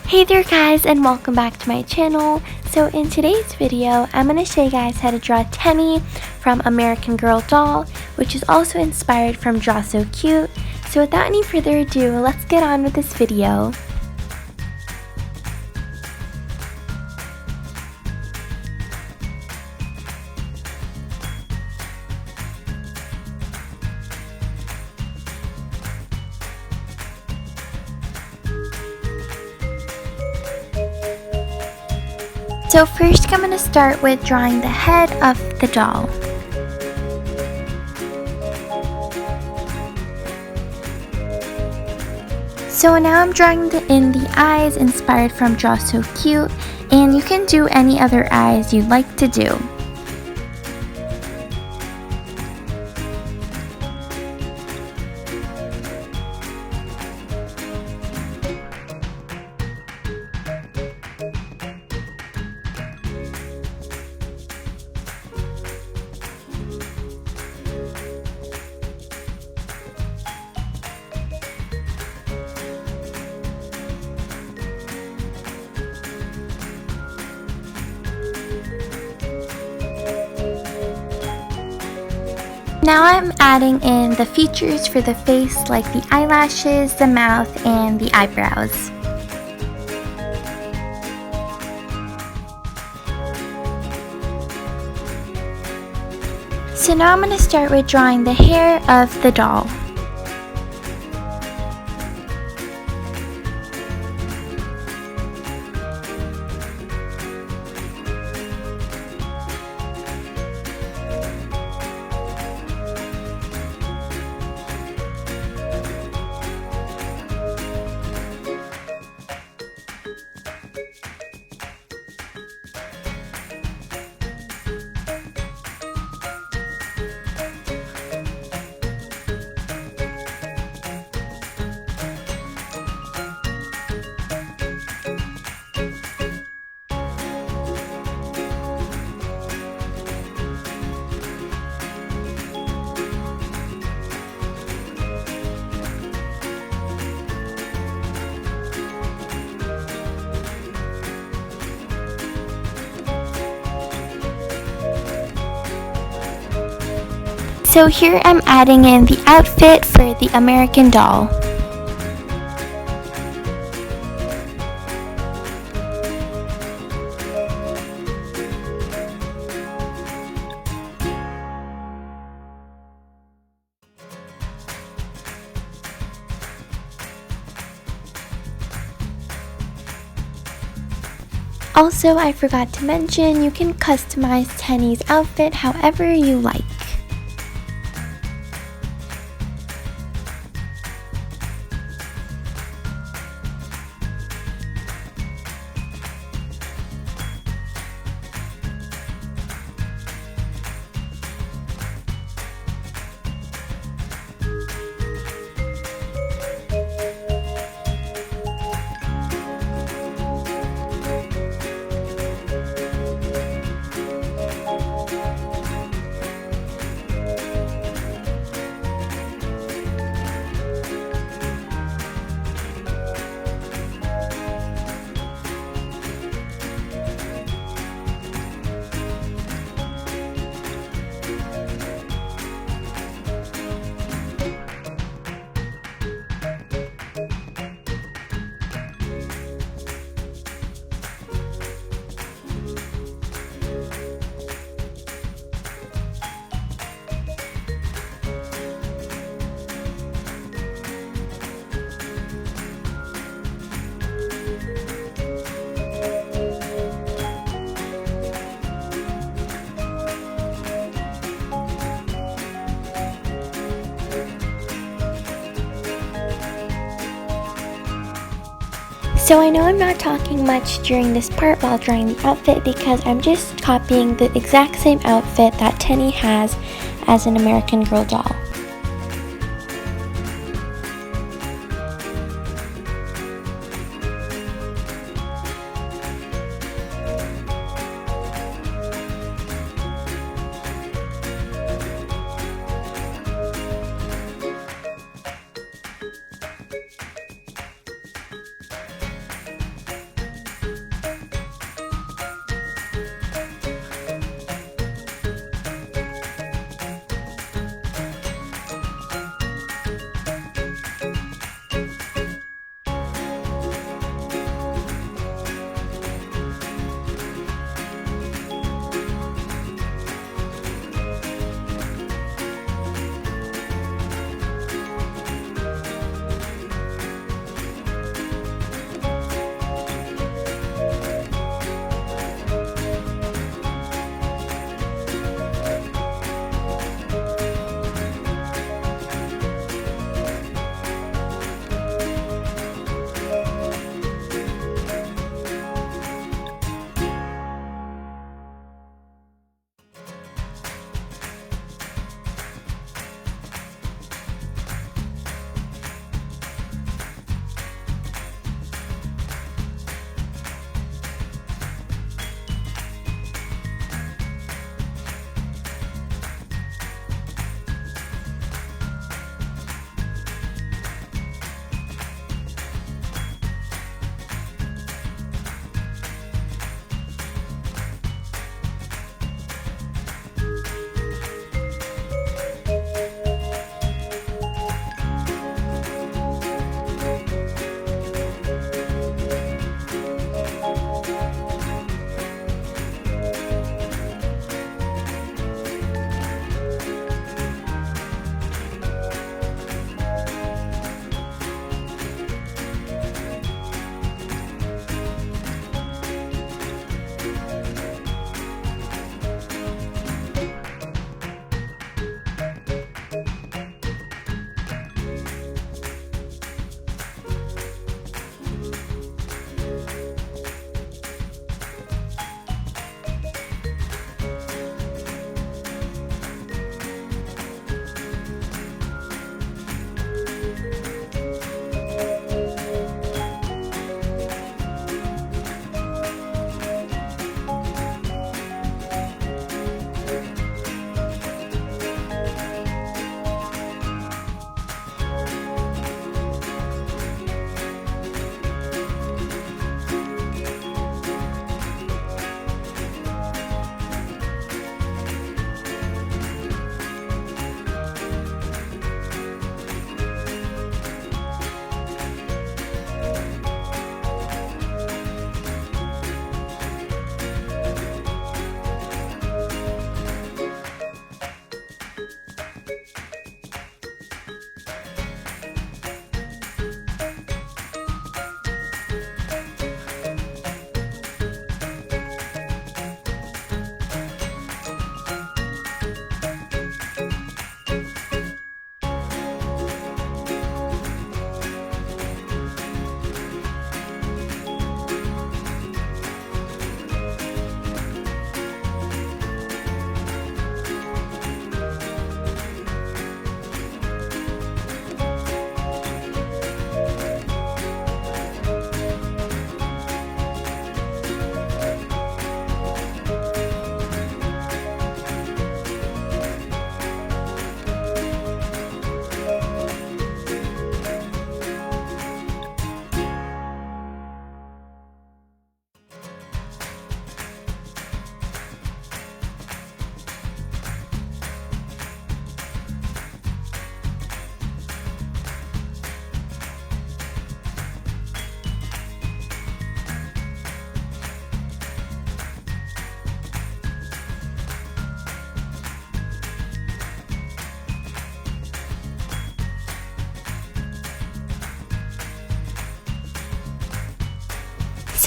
Hey there guys, and welcome back to my channel. So in today's video, I'm going to show you guys how to draw Tenny from American Girl doll, which is also inspired from Draw So Cute. So without any further ado, let's get on with this video. So first I'm going to start with drawing the head of the doll. So now I'm drawing in the eyes inspired from Draw So Cute, and you can do any other eyes you'd like to do. Now I'm adding in the features for the face, like the eyelashes, the mouth, and the eyebrows. So now I'm going to start with drawing the hair of the doll. So here I'm adding in the outfit for the American doll. Also, I forgot to mention, you can customize Tenny's outfit however you like. So I know I'm not talking much during this part while drawing the outfit because I'm just copying the exact same outfit that Tenny has as an American Girl doll.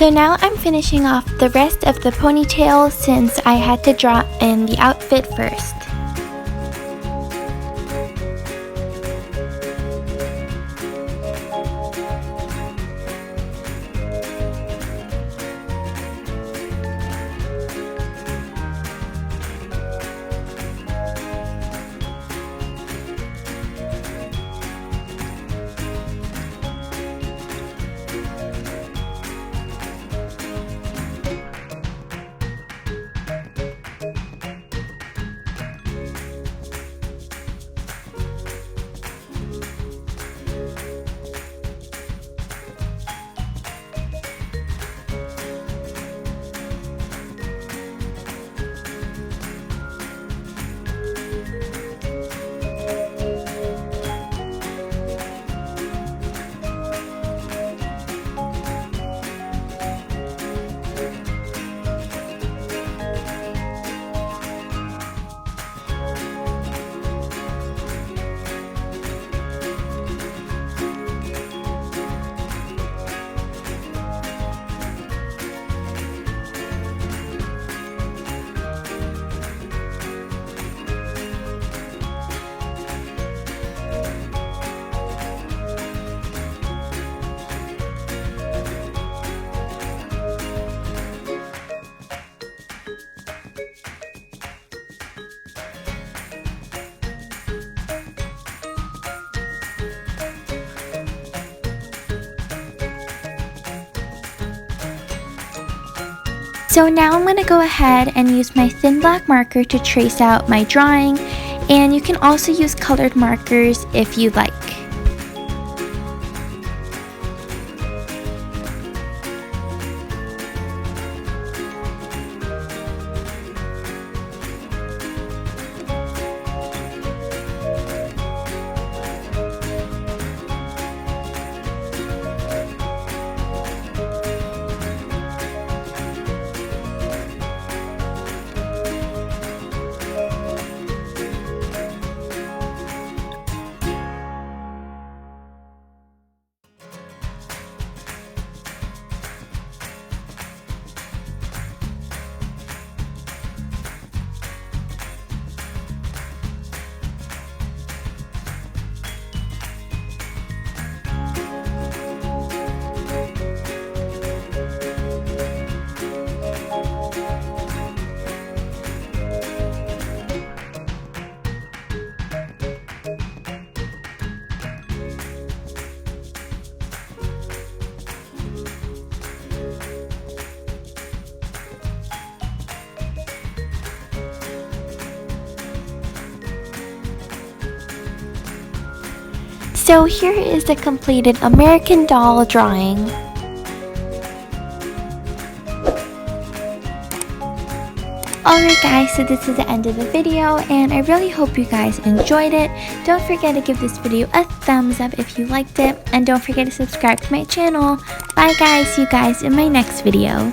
So now I'm finishing off the rest of the ponytail since I had to draw in the outfit first. So now I'm going to go ahead and use my thin black marker to trace out my drawing, and you can also use colored markers if you like. So here is the completed American Doll drawing. Alright guys, so this is the end of the video, and I really hope you guys enjoyed it. Don't forget to give this video a thumbs up if you liked it, and don't forget to subscribe to my channel. Bye guys, see you guys in my next video.